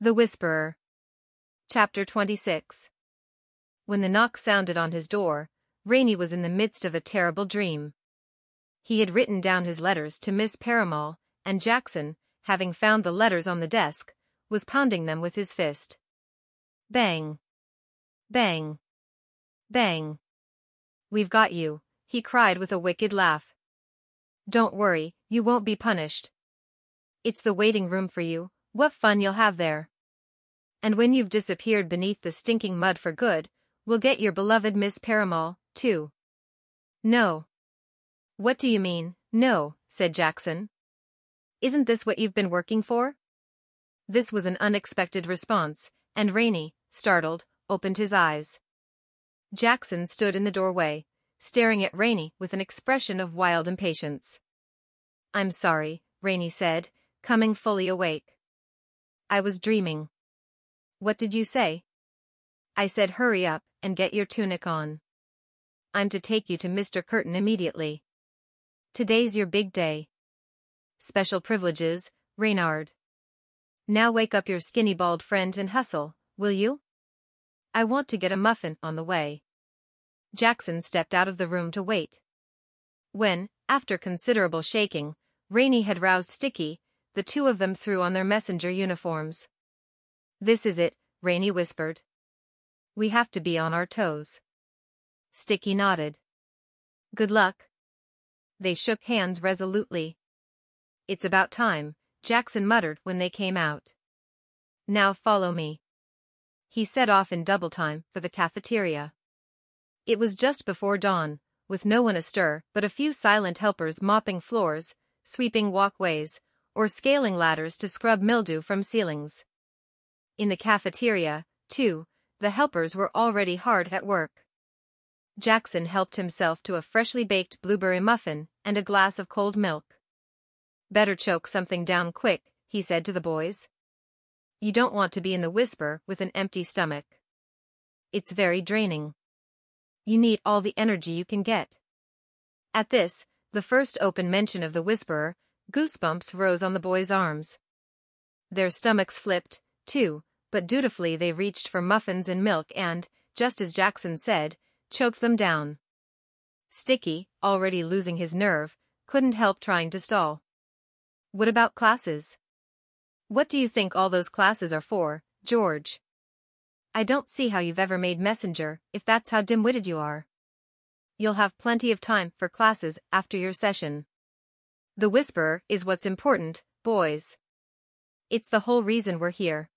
The Whisperer. Chapter 26. When the knock sounded on his door, Rainey was in the midst of a terrible dream. He had written down his letters to Miss Paramall, and Jackson, having found the letters on the desk, was pounding them with his fist. Bang! Bang! Bang! "We've got you," he cried with a wicked laugh. "Don't worry, you won't be punished. It's the waiting room for you. What fun you'll have there. And when you've disappeared beneath the stinking mud for good, we'll get your beloved Miss Paramall, too." "No." "What do you mean, no?" said Jackson. "Isn't this what you've been working for?" This was an unexpected response, and Rainey, startled, opened his eyes. Jackson stood in the doorway, staring at Rainey with an expression of wild impatience. "I'm sorry," Rainey said, coming fully awake. "I was dreaming." "What did you say?" "I said hurry up and get your tunic on. I'm to take you to Mr. Curtin immediately. Today's your big day. Special privileges, Reynard. Now wake up your skinny bald friend and hustle, will you? I want to get a muffin on the way." Jackson stepped out of the room to wait. When, after considerable shaking, Rainey had roused Sticky, the two of them threw on their messenger uniforms. "This is it," Rainey whispered. "We have to be on our toes." Sticky nodded. "Good luck." They shook hands resolutely. "It's about time," Jackson muttered when they came out. "Now follow me." He set off in double time for the cafeteria. It was just before dawn, with no one astir but a few silent helpers mopping floors, sweeping walkways, or scaling ladders to scrub mildew from ceilings. In the cafeteria, too, the helpers were already hard at work. Jackson helped himself to a freshly baked blueberry muffin and a glass of cold milk. "Better choke something down quick," he said to the boys. "You don't want to be in the Whisper with an empty stomach. It's very draining. You need all the energy you can get." At this, the first open mention of the Whisperer, goosebumps rose on the boys' arms. Their stomachs flipped, too, but dutifully they reached for muffins and milk and, just as Jackson said, choked them down. Sticky, already losing his nerve, couldn't help trying to stall. "What about classes? What do you think all those classes are for, George? I don't see how you've ever made messenger, if that's how dim-witted you are. You'll have plenty of time for classes after your session. The Whisperer is what's important, boys. It's the whole reason we're here."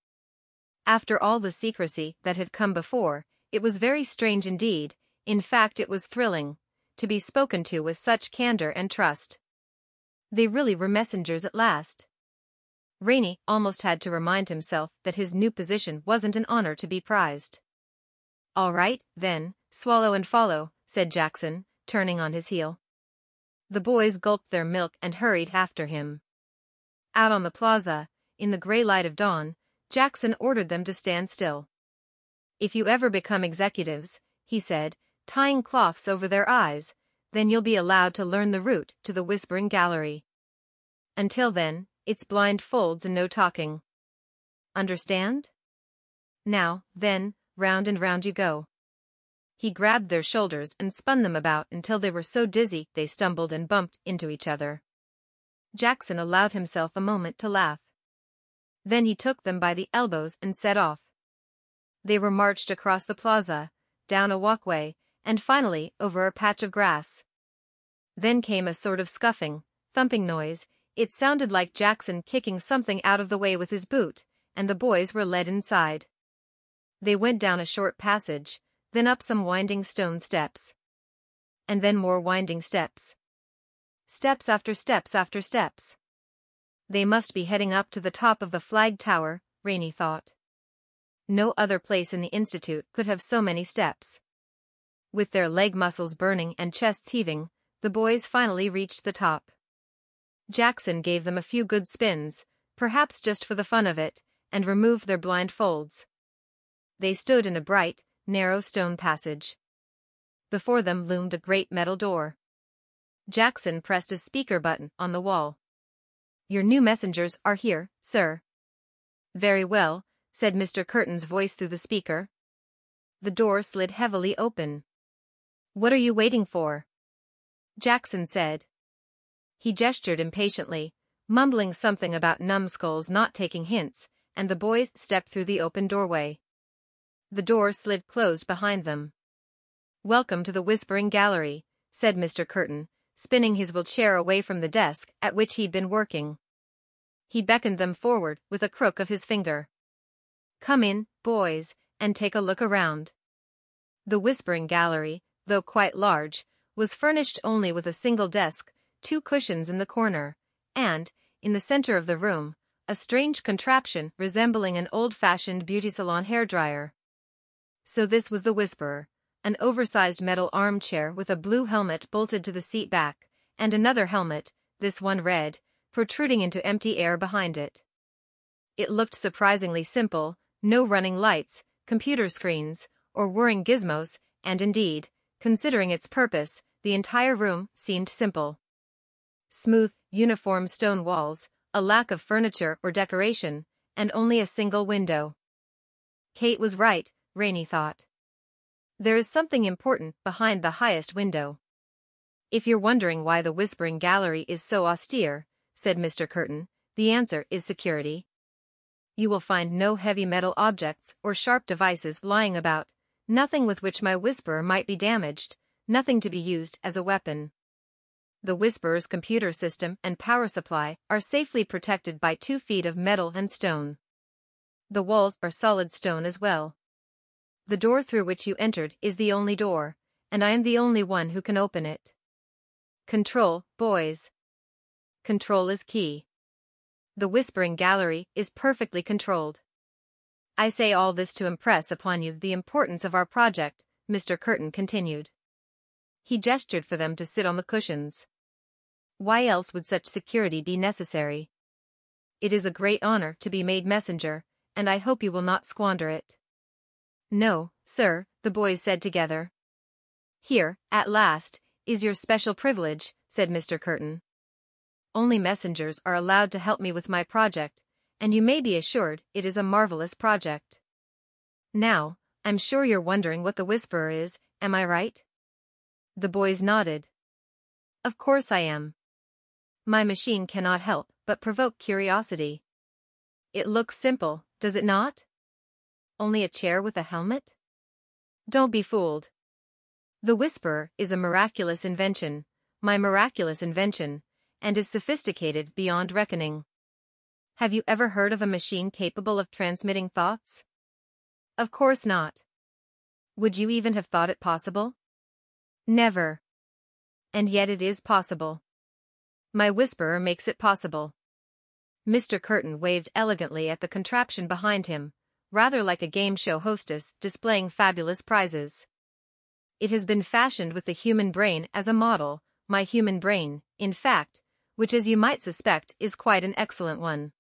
After all the secrecy that had come before, it was very strange indeed, in fact it was thrilling, to be spoken to with such candor and trust. They really were messengers at last. Rainey almost had to remind himself that his new position wasn't an honor to be prized. "All right, then, swallow and follow," said Jackson, turning on his heel. The boys gulped their milk and hurried after him. Out on the plaza, in the gray light of dawn, Jackson ordered them to stand still. "If you ever become executives," he said, tying cloths over their eyes, "then you'll be allowed to learn the route to the Whispering Gallery. Until then, it's blind folds and no talking. Understand? Now, then, round and round you go." He grabbed their shoulders and spun them about until they were so dizzy they stumbled and bumped into each other. Jackson allowed himself a moment to laugh. Then he took them by the elbows and set off. They were marched across the plaza, down a walkway, and finally over a patch of grass. Then came a sort of scuffing, thumping noise. It sounded like Jackson kicking something out of the way with his boot, and the boys were led inside. They went down a short passage, then up some winding stone steps. And then more winding steps. Steps after steps after steps. They must be heading up to the top of the flag tower, Rainey thought. No other place in the institute could have so many steps. With their leg muscles burning and chests heaving, the boys finally reached the top. Jackson gave them a few good spins, perhaps just for the fun of it, and removed their blindfolds. They stood in a bright, narrow stone passage. Before them loomed a great metal door. Jackson pressed a speaker button on the wall. "Your new messengers are here, sir." "Very well, said Mr. Curtin's voice through the speaker. The door slid heavily open. "What are you waiting for?" Jackson said. He gestured impatiently, mumbling something about numbskulls not taking hints, and the boys stepped through the open doorway. The door slid closed behind them. "Welcome to the Whispering Gallery," said Mr. Curtin, spinning his wheelchair away from the desk at which he'd been working. He beckoned them forward with a crook of his finger. "Come in, boys, and take a look around." The Whispering Gallery, though quite large, was furnished only with a single desk, 2 cushions in the corner, and, in the center of the room, a strange contraption resembling an old-fashioned beauty salon hairdryer. So this was the Whisperer, an oversized metal armchair with a blue helmet bolted to the seat back, and another helmet, this one red, protruding into empty air behind it. It looked surprisingly simple, no running lights, computer screens, or whirring gizmos, and indeed, considering its purpose, the entire room seemed simple. Smooth, uniform stone walls, a lack of furniture or decoration, and only a single window. Kate was right, Rainey thought. There is something important behind the highest window. If you're wondering why the Whispering Gallery is so austere, said Mr. Curtin, the answer is security. You will find no heavy metal objects or sharp devices lying about, nothing with which my Whisperer might be damaged, nothing to be used as a weapon. The Whisperer's computer system and power supply are safely protected by 2 feet of metal and stone. The walls are solid stone as well. The door through which you entered is the only door, and I am the only one who can open it. Control, boys. Control is key. The Whispering Gallery is perfectly controlled. I say all this to impress upon you the importance of our project, Mr. Curtin continued. He gestured for them to sit on the cushions. Why else would such security be necessary? It is a great honor to be made messenger, and I hope you will not squander it. No, sir, the boys said together. Here, at last, is your special privilege, said Mr. Curtin. Only messengers are allowed to help me with my project, and you may be assured it is a marvelous project. Now, I'm sure you're wondering what the Whisperer is, am I right? The boys nodded. Of course I am. My machine cannot help but provoke curiosity. It looks simple, does it not? Only a chair with a helmet? Don't be fooled. The Whisperer is a miraculous invention, my miraculous invention, and is sophisticated beyond reckoning. Have you ever heard of a machine capable of transmitting thoughts? Of course not. Would you even have thought it possible? Never. And yet it is possible. My Whisperer makes it possible. Mr. Curtin waved elegantly at the contraption behind him, rather like a game show hostess displaying fabulous prizes. It has been fashioned with the human brain as a model, my human brain, in fact, which as you might suspect is quite an excellent one.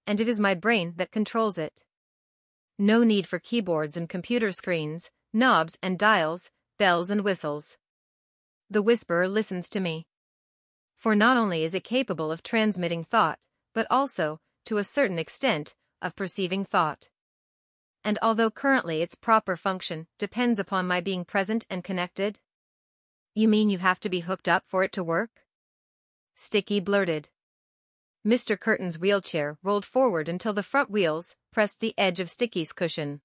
And it is my brain that controls it. No need for keyboards and computer screens, knobs and dials, bells and whistles. The Whisperer listens to me. For not only is it capable of transmitting thought, but also, to a certain extent, of perceiving thought. And although currently its proper function depends upon my being present and connected. You mean you have to be hooked up for it to work? Sticky blurted. Mr. Curtin's wheelchair rolled forward until the front wheels pressed the edge of Sticky's cushion.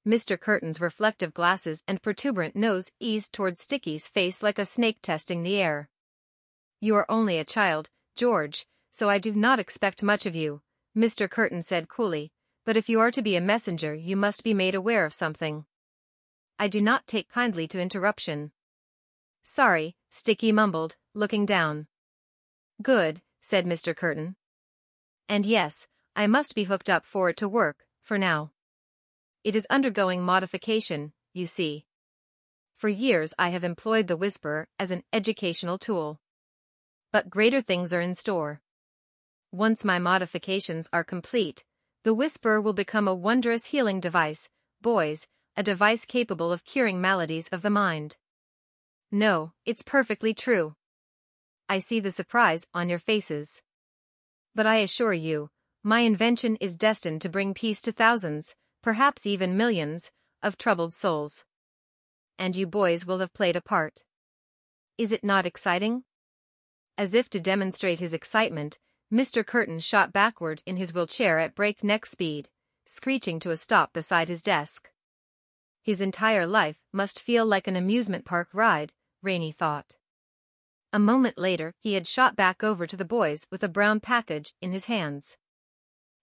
Mr. Curtin's reflective glasses and protuberant nose eased toward Sticky's face like a snake testing the air. You are only a child, George, so I do not expect much of you, Mr. Curtin said coolly, but if you are to be a messenger you must be made aware of something. I do not take kindly to interruption. Sorry, Sticky mumbled, looking down. Good, said Mr. Curtin. And yes, I must be hooked up for it to work, for now. It is undergoing modification, you see. For years I have employed the Whisperer as an educational tool. But greater things are in store. Once my modifications are complete, the Whisperer will become a wondrous healing device, boys, a device capable of curing maladies of the mind. No, it's perfectly true. I see the surprise on your faces. But I assure you, My invention is destined to bring peace to thousands, perhaps even millions, of troubled souls. And you boys will have played a part. Is it not exciting?" As if to demonstrate his excitement, Mr. Curtin shot backward in his wheelchair at breakneck speed, screeching to a stop beside his desk. His entire life must feel like an amusement park ride, Rainey thought. A moment later he had shot back over to the boys with a brown package in his hands.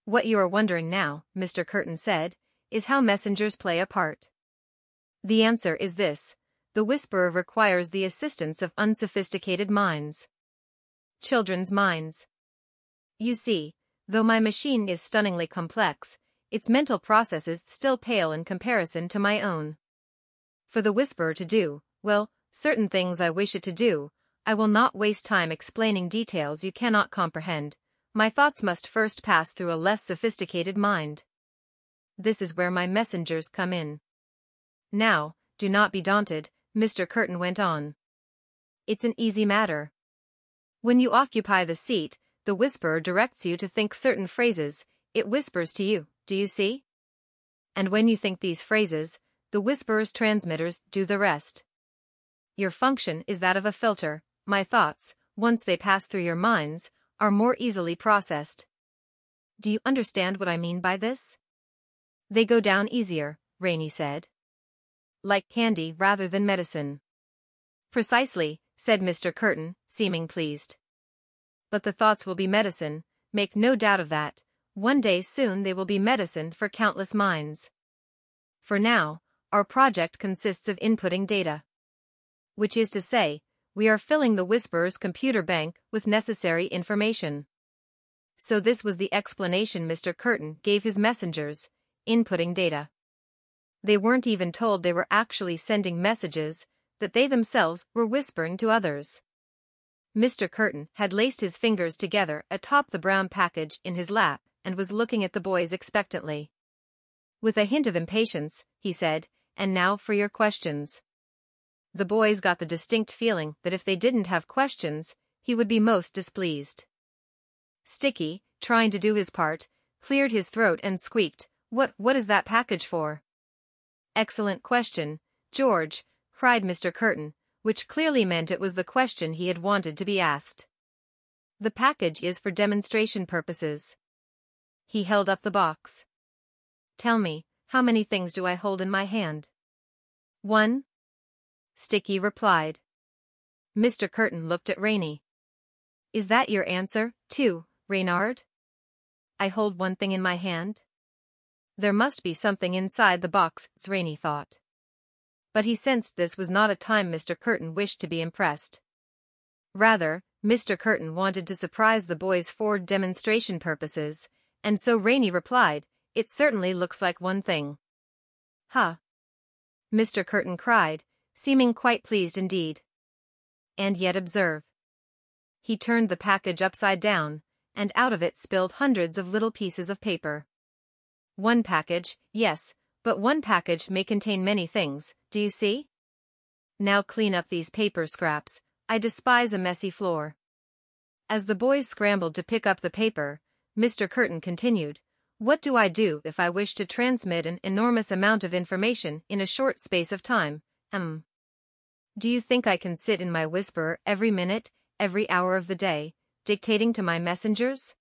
"What you are wondering now," Mr. Curtin said, "is how messengers play a part. The answer is this: the Whisperer requires the assistance of unsophisticated minds. Children's minds. You see, though my machine is stunningly complex, its mental processes still pale in comparison to my own. For the Whisperer to do, well, certain things I wish it to do, I will not waste time explaining details you cannot comprehend. My thoughts must first pass through a less sophisticated mind. This is where my messengers come in. Now, do not be daunted," Mr. Curtin went on. "It's an easy matter. When you occupy the seat, the Whisperer directs you to think certain phrases. It whispers to you, do you see? And when you think these phrases, the Whisperer's transmitters do the rest. Your function is that of a filter. My thoughts, once they pass through your minds, are more easily processed. Do you understand what I mean by this? They go down easier," Rainey said. "Like candy rather than medicine." "Precisely," said Mr. Curtin, seeming pleased. "But the thoughts will be medicine, make no doubt of that. One day soon they will be medicine for countless minds. For now, our project consists of inputting data. Which is to say, we are filling the Whisperer's computer bank with necessary information." So this was the explanation Mr. Curtin gave his messengers: inputting data. They weren't even told they were actually sending messages, that they themselves were whispering to others. Mr. Curtin had laced his fingers together atop the brown package in his lap and was looking at the boys expectantly. With a hint of impatience, he said, "And now for your questions." The boys got the distinct feeling that if they didn't have questions, he would be most displeased. Sticky, trying to do his part, cleared his throat and squeaked, What is that package for?" "Excellent question, George," cried Mr. Curtin, which clearly meant it was the question he had wanted to be asked. "The package is for demonstration purposes." He held up the box. "Tell me, how many things do I hold in my hand?" "One," Sticky replied. Mr. Curtin looked at Rainey. "Is that your answer, too, Reynard?" "I hold one thing in my hand?" There must be something inside the box, Rainey thought. But he sensed this was not a time Mr. Curtin wished to be impressed. Rather, Mr. Curtin wanted to surprise the boys for demonstration purposes, and so Rainey replied, "It certainly looks like one thing." "Huh!" Mr. Curtin cried, seeming quite pleased indeed. "And yet observe." He turned the package upside down, and out of it spilled hundreds of little pieces of paper. "One package, yes, but one package may contain many things, do you see? Now clean up these paper scraps. I despise a messy floor." As the boys scrambled to pick up the paper, Mr. Curtin continued, "What do I do if I wish to transmit an enormous amount of information in a short space of time? Do you think I can sit in my Whisperer every minute, every hour of the day, dictating to my messengers?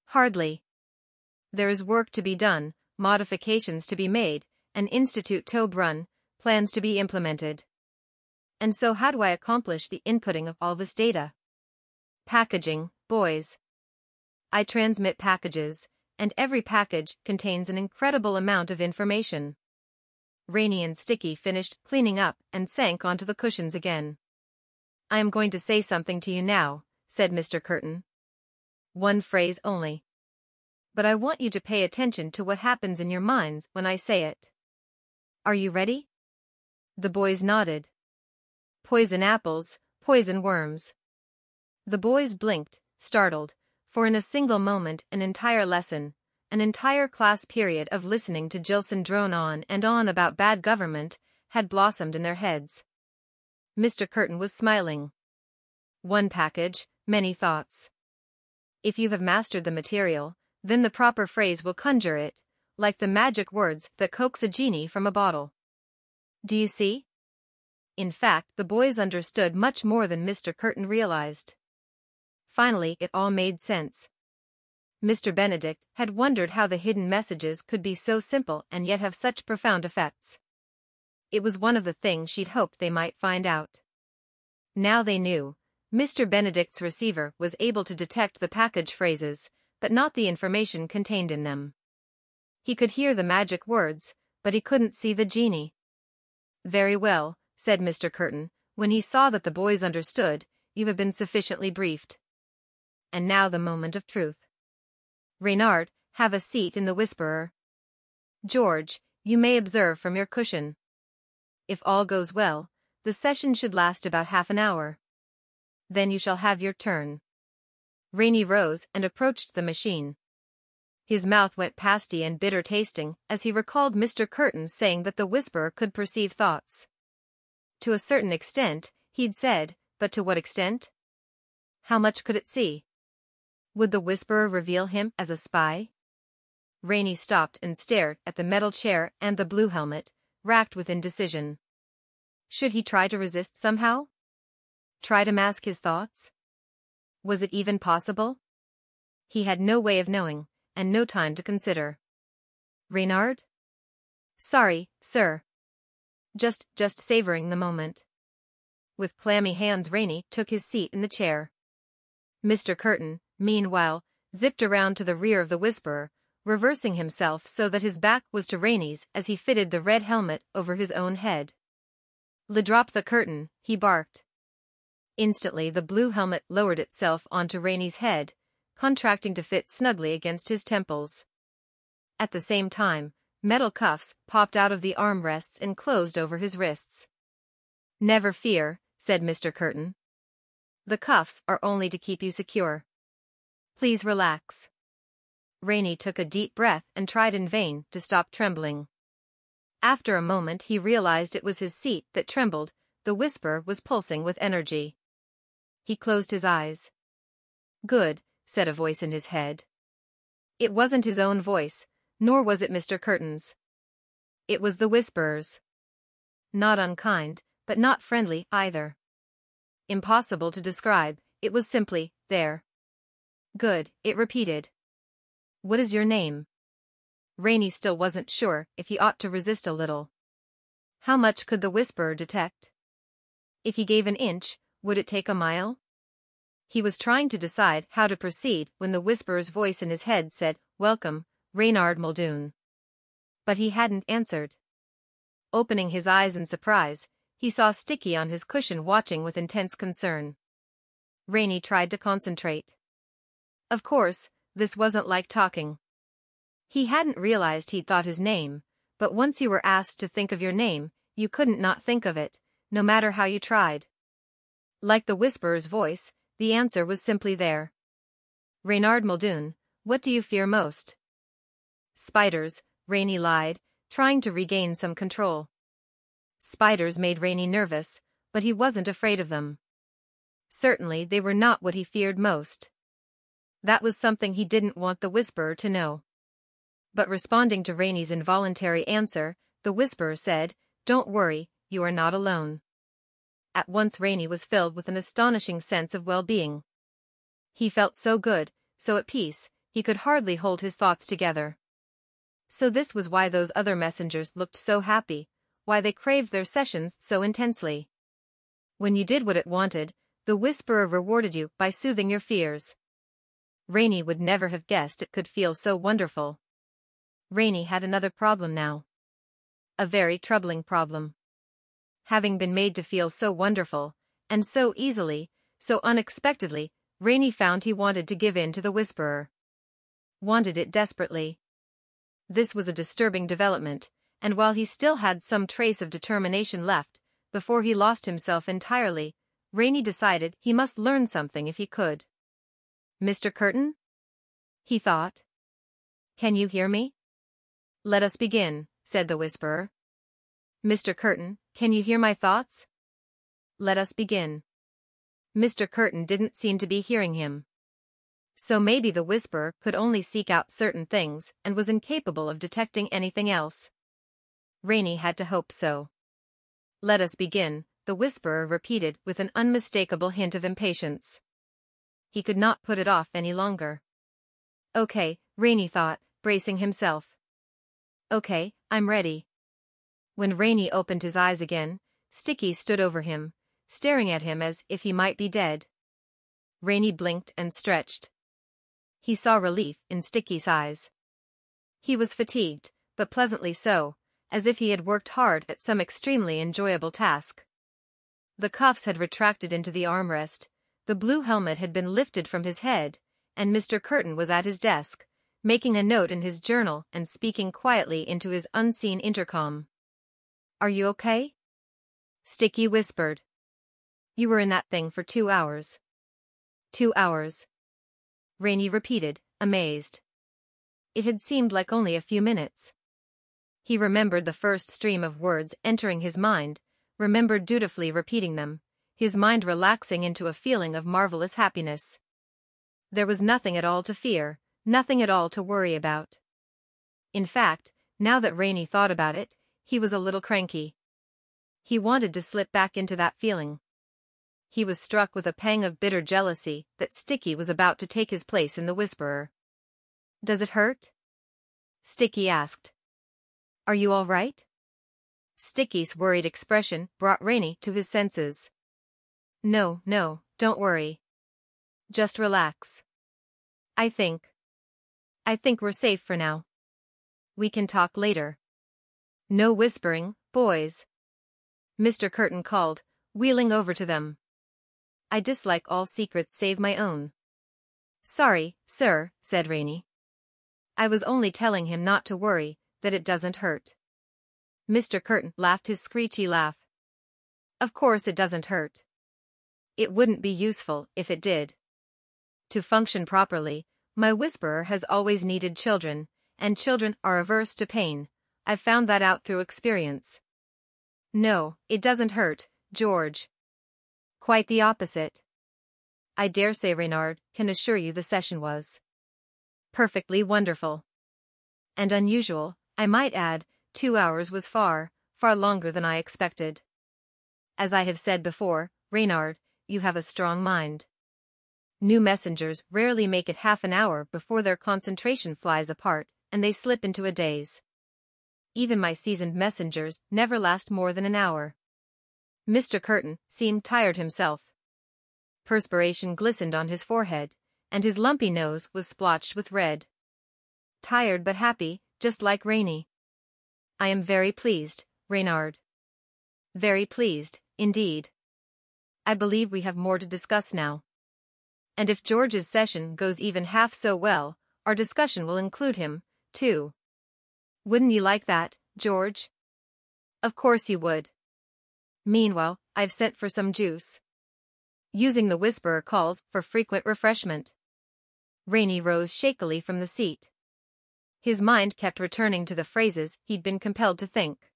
Hardly. There is work to be done, modifications to be made, an institute to run, plans to be implemented. And so how do I accomplish the inputting of all this data? Packaging, boys. I transmit packages, and every package contains an incredible amount of information." Rainey and Sticky finished cleaning up and sank onto the cushions again. "I am going to say something to you now," said Mr. Curtin. "One phrase only. But I want you to pay attention to what happens in your minds when I say it. Are you ready?" The boys nodded. "Poison apples, poison worms." The boys blinked, startled, for in a single moment an entire lesson, an entire class period of listening to Jillson drone on and on about bad government, had blossomed in their heads. Mr. Curtin was smiling. "One package, many thoughts. If you have mastered the material, Then the proper phrase will conjure it, like the magic words that coax a genie from a bottle. Do you see? In fact, the boys understood much more than Mr. Curtin realized. Finally, it all made sense. Mr. Benedict had wondered how the hidden messages could be so simple and yet have such profound effects. It was one of the things she'd hoped they might find out. Now they knew. Mr. Benedict's receiver was able to detect the package phrases, but not the information contained in them. He could hear the magic words, but he couldn't see the genie. "Very well," said Mr. Curtin, when he saw that the boys understood, "you have been sufficiently briefed. And now the moment of truth. Reynard, have a seat in the Whisperer. George, you may observe from your cushion. If all goes well, the session should last about half an hour. Then you shall have your turn." Rainey rose and approached the machine. His mouth went pasty and bitter tasting as he recalled Mr. Curtin saying that the Whisperer could perceive thoughts. To a certain extent, he'd said, but to what extent? How much could it see? Would the Whisperer reveal him as a spy? Rainey stopped and stared at the metal chair and the blue helmet, racked with indecision. Should he try to resist somehow? Try to mask his thoughts? Was it even possible? He had no way of knowing, and no time to consider. "Reynard?" "Sorry, sir." Just savoring the moment. With clammy hands Rainey took his seat in the chair. Mr. Curtin, meanwhile, zipped around to the rear of the Whisperer, reversing himself so that his back was to Rainey's as he fitted the red helmet over his own head. "Drop the curtain," he barked. Instantly the blue helmet lowered itself onto Rainey's head, contracting to fit snugly against his temples. At the same time, metal cuffs popped out of the armrests and closed over his wrists. "Never fear," said Mr. Curtin. "The cuffs are only to keep you secure. Please relax." Rainey took a deep breath and tried in vain to stop trembling. After a moment he realized it was his seat that trembled, the Whisperer was pulsing with energy. He closed his eyes. "Good," said a voice in his head. It wasn't his own voice, nor was it Mr. Curtin's. It was the Whisperer's. Not unkind, but not friendly either. Impossible to describe, it was simply there. "Good," it repeated. "What is your name?" Rainey still wasn't sure if he ought to resist a little. How much could the Whisperer detect? If he gave an inch, would it take a mile? He was trying to decide how to proceed when the Whisperer's voice in his head said, "Welcome, Reynard Muldoon." But he hadn't answered. Opening his eyes in surprise, he saw Sticky on his cushion watching with intense concern. Rainey tried to concentrate. Of course, this wasn't like talking. He hadn't realized he'd thought his name, but once you were asked to think of your name, you couldn't not think of it, no matter how you tried. Like the Whisperer's voice, the answer was simply there. "Reynard Muldoon, what do you fear most?" "Spiders," Rainey lied, trying to regain some control. Spiders made Rainey nervous, but he wasn't afraid of them. Certainly they were not what he feared most. That was something he didn't want the Whisperer to know. But responding to Rainey's involuntary answer, the Whisperer said, "Don't worry, you are not alone." At once Rainey was filled with an astonishing sense of well-being. He felt so good, so at peace, he could hardly hold his thoughts together. So this was why those other messengers looked so happy, why they craved their sessions so intensely. When you did what it wanted, the Whisperer rewarded you by soothing your fears. Rainey would never have guessed it could feel so wonderful. Rainey had another problem now. A very troubling problem. Having been made to feel so wonderful, and so easily, so unexpectedly, Rainey found he wanted to give in to the Whisperer. Wanted it desperately. This was a disturbing development, and while he still had some trace of determination left, before he lost himself entirely, Rainey decided he must learn something if he could. "Mr. Curtin?" he thought. "Can you hear me?" "Let us begin," said the Whisperer. "Mr. Curtin, can you hear my thoughts?" "Let us begin." Mr. Curtin didn't seem to be hearing him. So maybe the Whisperer could only seek out certain things and was incapable of detecting anything else. Rainey had to hope so. "Let us begin," the Whisperer repeated with an unmistakable hint of impatience. He could not put it off any longer. "Okay," Rainey thought, bracing himself. "Okay, I'm ready." When Rainey opened his eyes again, Sticky stood over him, staring at him as if he might be dead. Rainey blinked and stretched. He saw relief in Sticky's eyes. He was fatigued, but pleasantly so, as if he had worked hard at some extremely enjoyable task. The cuffs had retracted into the armrest, the blue helmet had been lifted from his head, and Mr. Curtin was at his desk, making a note in his journal and speaking quietly into his unseen intercom. "Are you okay?" Sticky whispered. "You were in that thing for 2 hours." 2 hours. Rainey repeated, amazed. It had seemed like only a few minutes. He remembered the first stream of words entering his mind, remembered dutifully repeating them, his mind relaxing into a feeling of marvelous happiness. There was nothing at all to fear, nothing at all to worry about. In fact, now that Rainey thought about it, he was a little cranky. He wanted to slip back into that feeling. He was struck with a pang of bitter jealousy that Sticky was about to take his place in the Whisperer. "Does it hurt?" Sticky asked. "Are you all right?" Sticky's worried expression brought Rainey to his senses. No, don't worry. Just relax. I think we're safe for now. We can talk later. No whispering, boys," Mr. Curtin called, wheeling over to them. "I dislike all secrets save my own." "Sorry, sir," said Rainey. "I was only telling him not to worry, that it doesn't hurt." Mr. Curtin laughed his screechy laugh. "Of course it doesn't hurt. It wouldn't be useful if it did. To function properly, my Whisperer has always needed children, and children are averse to pain. I've found that out through experience." "No, it doesn't hurt, George. Quite the opposite. I dare say Reynard can assure you the session was perfectly wonderful. And unusual, I might add. 2 hours was far longer than I expected. As I have said before, Reynard, you have a strong mind. New messengers rarely make it half an hour before their concentration flies apart, and they slip into a daze. Even my seasoned messengers never last more than an hour." Mr. Curtin seemed tired himself. Perspiration glistened on his forehead, and his lumpy nose was splotched with red. "Tired but happy, just like Rainey." "I am very pleased, Reynard. Very pleased, indeed. I believe we have more to discuss now. And if George's session goes even half so well, our discussion will include him, too. Wouldn't you like that, George?" "Of course you would. Meanwhile, I've sent for some juice." Using the Whisperer calls for frequent refreshment. Rainey rose shakily from the seat. His mind kept returning to the phrases he'd been compelled to think.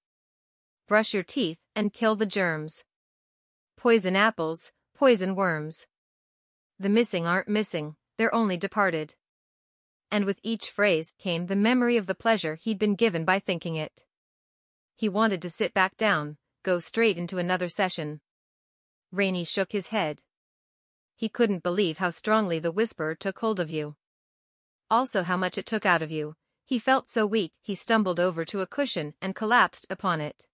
Brush your teeth and kill the germs. Poison apples, poison worms. The missing aren't missing, they're only departed. And with each phrase came the memory of the pleasure he'd been given by thinking it. He wanted to sit back down, go straight into another session. Rainey shook his head. He couldn't believe how strongly the Whisperer took hold of you. Also how much it took out of you. He felt so weak he stumbled over to a cushion and collapsed upon it.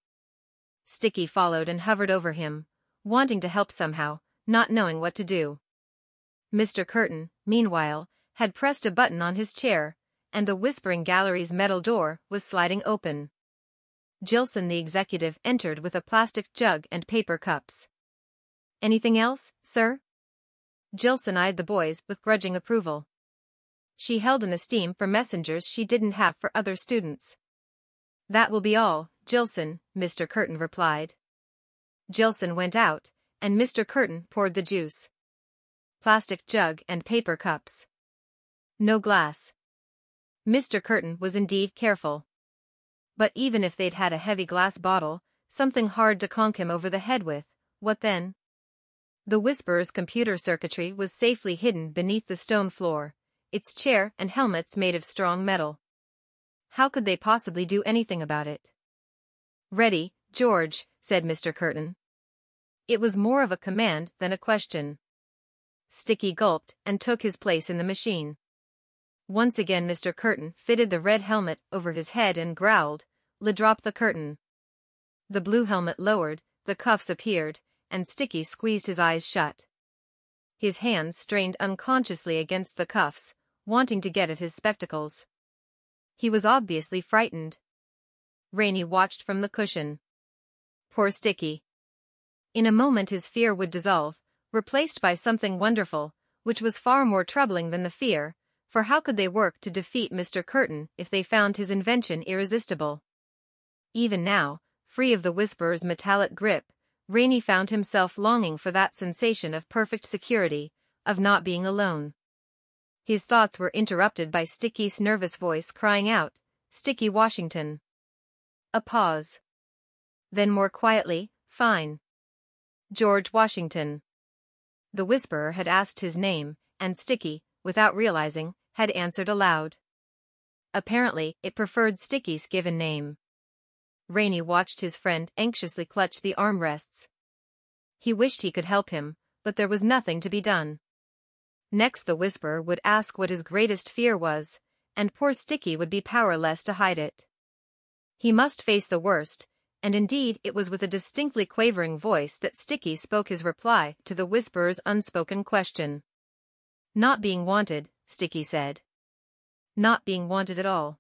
Sticky followed and hovered over him, wanting to help somehow, not knowing what to do. Mr. Curtin, meanwhile, had pressed a button on his chair, and the Whispering Gallery's metal door was sliding open. Jilson the executive entered with a plastic jug and paper cups. "Anything else, sir?" Jilson eyed the boys with grudging approval. She held an esteem for messengers she didn't have for other students. "That will be all, Jilson," Mr. Curtin replied. Jilson went out, and Mr. Curtin poured the juice. Plastic jug and paper cups. No glass. Mr. Curtin was indeed careful. But even if they'd had a heavy glass bottle, something hard to conk him over the head with, what then? The Whisperer's computer circuitry was safely hidden beneath the stone floor, its chair and helmets made of strong metal. How could they possibly do anything about it? "Ready, George," said Mr. Curtin. It was more of a command than a question. Sticky gulped and took his place in the machine. Once again Mr. Curtin fitted the red helmet over his head and growled, "Drop the curtain." The blue helmet lowered, the cuffs appeared, and Sticky squeezed his eyes shut. His hands strained unconsciously against the cuffs, wanting to get at his spectacles. He was obviously frightened. Rainey watched from the cushion. Poor Sticky. In a moment his fear would dissolve, replaced by something wonderful, which was far more troubling than the fear, for how could they work to defeat Mr. Curtin if they found his invention irresistible? Even now, free of the Whisperer's metallic grip, Rainey found himself longing for that sensation of perfect security, of not being alone. His thoughts were interrupted by Sticky's nervous voice crying out, "Sticky Washington." A pause. Then more quietly, "Fine. George Washington." The Whisperer had asked his name, and Sticky, without realizing, had answered aloud. Apparently, it preferred Sticky's given name. Rainey watched his friend anxiously clutch the armrests. He wished he could help him, but there was nothing to be done. Next the Whisperer would ask what his greatest fear was, and poor Sticky would be powerless to hide it. He must face the worst, and indeed it was with a distinctly quavering voice that Sticky spoke his reply to the Whisperer's unspoken question. "Not being wanted," Sticky said. "Not being wanted at all."